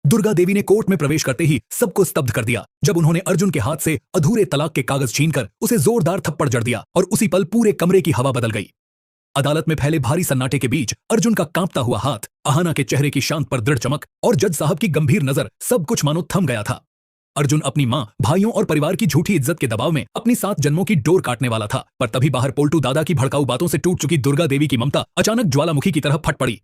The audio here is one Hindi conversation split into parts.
दुर्गा देवी ने कोर्ट में प्रवेश करते ही सबको स्तब्ध कर दिया जब उन्होंने अर्जुन के हाथ से अधूरे तलाक के कागज छीनकर उसे जोरदार थप्पड़ जड़ दिया और उसी पल पूरे कमरे की हवा बदल गई। अदालत में फैले भारी सन्नाटे के बीच अर्जुन का कांपता हुआ हाथ, अहाना के चेहरे की शांत पर दृढ़ चमक और जज साहब की गंभीर नजर, सब कुछ मानो थम गया था। अर्जुन अपनी मां, भाइयों और परिवार की झूठी इज्जत के दबाव में अपनी 7 जन्मों की डोर काटने वाला था, पर तभी बाहर पोल्टू दादा की भड़काऊ बातों से टूट चुकी दुर्गा देवी की ममता अचानक ज्वालामुखी की तरह फट पड़ी।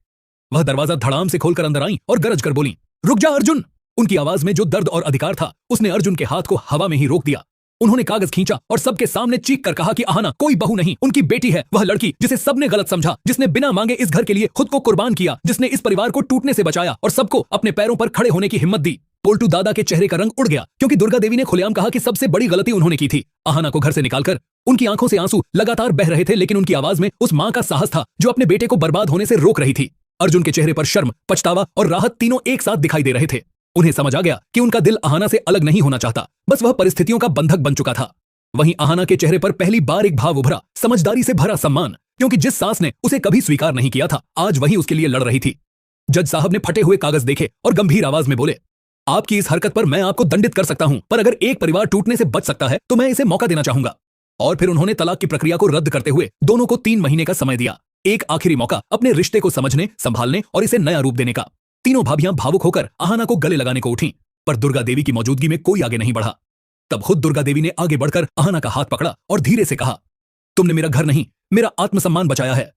वह दरवाजा धड़ाम से खोलकर अंदर आई और गरज कर बोली, रुक जा अर्जुन। उनकी आवाज में जो दर्द और अधिकार था, उसने अर्जुन के हाथ को हवा में ही रोक दिया। उन्होंने कागज खींचा और सबके सामने चीख कर कहा कि अहाना कोई बहू नहीं, उनकी बेटी है, वह लड़की जिसे सबने गलत समझा, जिसने बिना मांगे इस घर के लिए खुद को कुर्बान किया, जिसने इस परिवार को टूटने से बचाया और सबको अपने पैरों पर खड़े होने की हिम्मत दी। पोल्टू दादा के चेहरे का रंग उड़ गया क्योंकि दुर्गा देवी ने खुलेआम कहा कि सबसे बड़ी गलती उन्होंने की थी। अहाना को घर से निकालकर उनकी आंखों से आंसू लगातार बह रहे थे, लेकिन उनकी आवाज में उस मां का साहस था जो अपने बेटे को बर्बाद होने से रोक रही थी। अर्जुन के चेहरे पर शर्म, पछतावा और राहत तीनों एक साथ दिखाई दे रहे थे। उन्हें समझ आ गया कि उनका दिल अहाना से अलग नहीं होना चाहता, बस वह परिस्थितियों का बंधक बन चुका था। वहीं अहाना के चेहरे पर पहली बार एक भाव उभरा, समझदारी से भरा सम्मान, क्योंकि जिस सास ने उसे कभी स्वीकार नहीं किया था, आज वही उसके लिए लड़ रही थी। जज साहब ने फटे हुए कागज देखे और गंभीर आवाज में बोले, आपकी इस हरकत पर मैं आपको दंडित कर सकता हूं, पर अगर एक परिवार टूटने से बच सकता है तो मैं इसे मौका देना चाहूंगा। और फिर उन्होंने तलाक की प्रक्रिया को रद्द करते हुए दोनों को 3 महीने का समय दिया, एक आखिरी मौका अपने रिश्ते को समझने, संभालने और इसे नया रूप देने का। तीनों भाभियां भावुक होकर अहाना को गले लगाने को उठी, पर दुर्गा देवी की मौजूदगी में कोई आगे नहीं बढ़ा। तब खुद दुर्गा देवी ने आगे बढ़कर अहाना का हाथ पकड़ा और धीरे से कहा, तुमने मेरा घर नहीं, मेरा आत्मसम्मान बचाया है।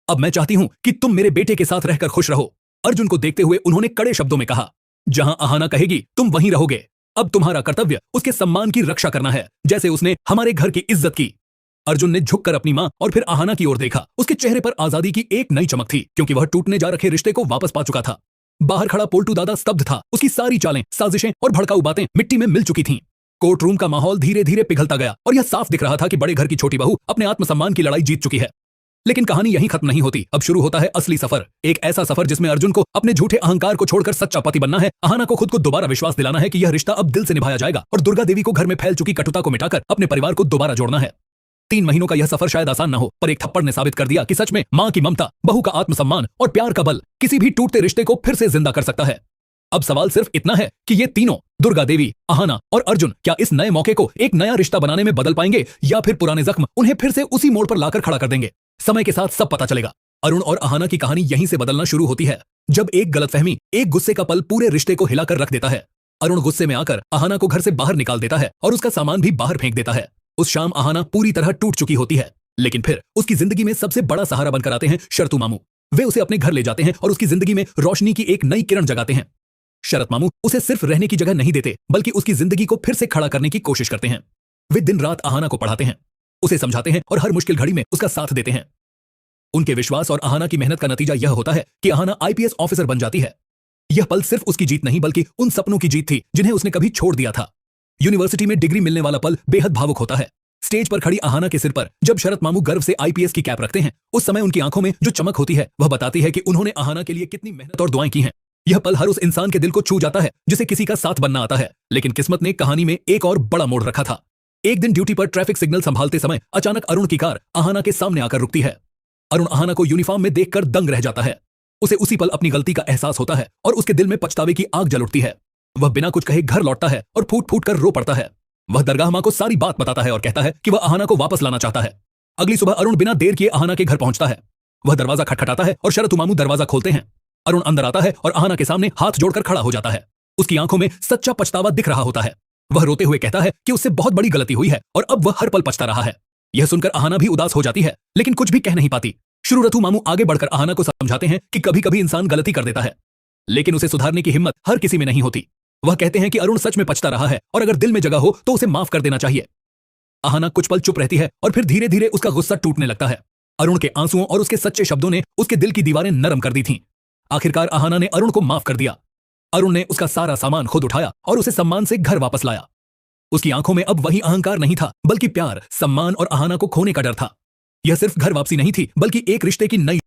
अब मैं चाहती हूं कि तुम मेरे बेटे के साथ रहकर खुश रहो। अर्जुन को देखते हुए उन्होंने कड़े शब्दों में कहा, जहां अहाना कहेगी तुम वहीं रहोगे। अब तुम्हारा कर्तव्य उसके सम्मान की रक्षा करना है, जैसे उसने हमारे घर की इज्जत की। अर्जुन ने झुककर अपनी मां और फिर अहाना की ओर देखा। उसके चेहरे पर आजादी की एक नई चमक थी, क्योंकि वह टूटने जा रखे रिश्ते को वापस पा चुका था। बाहर खड़ा पोल्टू दादा स्तब्ध था। उसकी सारी चालें, साजिशें और भड़काऊ बातें मिट्टी में मिल चुकी थीं। कोर्ट रूम का माहौल धीरे धीरे पिघलता गया और यह साफ दिख रहा था कि बड़े घर की छोटी बहू अपने आत्मसम्मान की लड़ाई जीत चुकी है। लेकिन कहानी यहीं खत्म नहीं होती। अब शुरू होता है असली सफर, एक ऐसा सफर जिसमें अर्जुन को अपने झूठे अहंकार को छोड़कर सच्चा पति बनना है, अहाना को खुद को दोबारा विश्वास दिलाना है कि यह रिश्ता अब दिल से निभाया जाएगा, और दुर्गा देवी को घर में फैल चुकी कटुता को मिटाकर अपने परिवार को दोबारा जोड़ना है। 3 महीनों का यह सफर शायद आसान न हो, पर एक थप्पड़ ने साबित कर दिया कि सच में मां की ममता, बहू का आत्मसम्मान और प्यार का बल किसी भी टूटते रिश्ते को फिर से जिंदा कर सकता है। अब सवाल सिर्फ इतना है कि ये तीनों, दुर्गा देवी, अहाना और अर्जुन, क्या इस नए मौके को एक नया रिश्ता बनाने में बदल पाएंगे, या फिर पुराने जख्म उन्हें फिर से उसी मोड़ पर लाकर खड़ा कर देंगे। समय के साथ सब पता चलेगा। अरुण और अहाना की कहानी यहीं से बदलना शुरू होती है, जब एक गलतफहमी, एक गुस्से का पल पूरे रिश्ते को हिलाकर रख देता है। अरुण गुस्से में आकर अहाना को घर से बाहर निकाल देता है और उसका सामान भी बाहर फेंक देता है। उस शाम अहाना पूरी तरह टूट चुकी होती है, लेकिन फिर उसकी जिंदगी में सबसे बड़ा सहारा बनकर आते हैं शरतू मामू। वे उसे अपने घर ले जाते हैं और उसकी जिंदगी में रोशनी की एक नई किरण जगाते हैं। शरत मामू उसे सिर्फ रहने की जगह नहीं देते, बल्कि उसकी जिंदगी को फिर से खड़ा करने की कोशिश करते हैं। वे दिन रात अहाना को पढ़ाते हैं, उसे समझाते हैं और हर मुश्किल घड़ी में उसका साथ देते हैं। उनके विश्वास और अहाना की मेहनत का नतीजा यह होता है कि अहाना आईपीएस ऑफिसर बन जाती है। यह पल सिर्फ उसकी जीत नहीं, बल्कि उन सपनों की जीत थी जिन्हें उसने कभी छोड़ दिया था। यूनिवर्सिटी में डिग्री मिलने वाला पल बेहद भावुक होता है। स्टेज पर खड़ी अहाना के सिर पर जब शरत मामू गर्व से आईपीएस की कैप रखते हैं, उस समय उनकी आंखों में जो चमक होती है वह बताती है कि उन्होंने अहाना के लिए कितनी मेहनत और दुआएं की हैं। यह पल हर उस इंसान के दिल को छू जाता है जिसे किसी का साथ बनना आता है। लेकिन किस्मत ने कहानी में एक और बड़ा मोड़ रखा था। एक दिन ड्यूटी पर ट्रैफिक सिग्नल संभालते समय अचानक अरुण की कार अहाना के सामने आकर रुकती है। अरुण अहाना को यूनिफॉर्म में देखकर दंग रह जाता है। उसे उसी पल अपनी गलती का एहसास होता है और उसके दिल में पछतावे की आग जल उठती है। वह बिना कुछ कहे घर लौटता है और फूट फूट कर रो पड़ता है। वह दरगाह मां को सारी बात बताता है और कहता है कि वह अहाना को वापस लाना चाहता है। अगली सुबह अरुण बिना देर किए अहाना के घर पहुंचता है। वह दरवाजा खटखटाता है और शरतू मामू दरवाजा खोलते हैं। अरुण अंदर आता है और अहाना के सामने हाथ जोड़कर खड़ा हो जाता है। उसकी आंखों में सच्चा पछतावा दिख रहा होता है। वह रोते हुए कहता है कि उससे बहुत बड़ी गलती हुई है और अब वह हर पल पछता रहा है। यह सुनकर अहाना भी उदास हो जाती है, लेकिन कुछ भी कह नहीं पाती। शुरू रथु मामू आगे बढ़कर अहाना को समझाते हैं कि कभी कभी इंसान गलती कर देता है, लेकिन उसे सुधारने की हिम्मत हर किसी में नहीं होती। वह कहते हैं कि अरुण सच में पछता रहा है और अगर दिल में जगह हो तो उसे माफ कर देना चाहिए। अहाना कुछ पल चुप रहती है और फिर धीरे धीरे उसका गुस्सा टूटने लगता है। अरुण के आंसुओं और उसके सच्चे शब्दों ने उसके दिल की दीवारें नरम कर दी थीं। आखिरकार अहाना ने अरुण को माफ कर दिया। अरुण ने उसका सारा सामान खुद उठाया और उसे सम्मान से घर वापस लाया। उसकी आंखों में अब वही अहंकार नहीं था, बल्कि प्यार, सम्मान और अहाना को खोने का डर था। यह सिर्फ घर वापसी नहीं थी, बल्कि एक रिश्ते की नई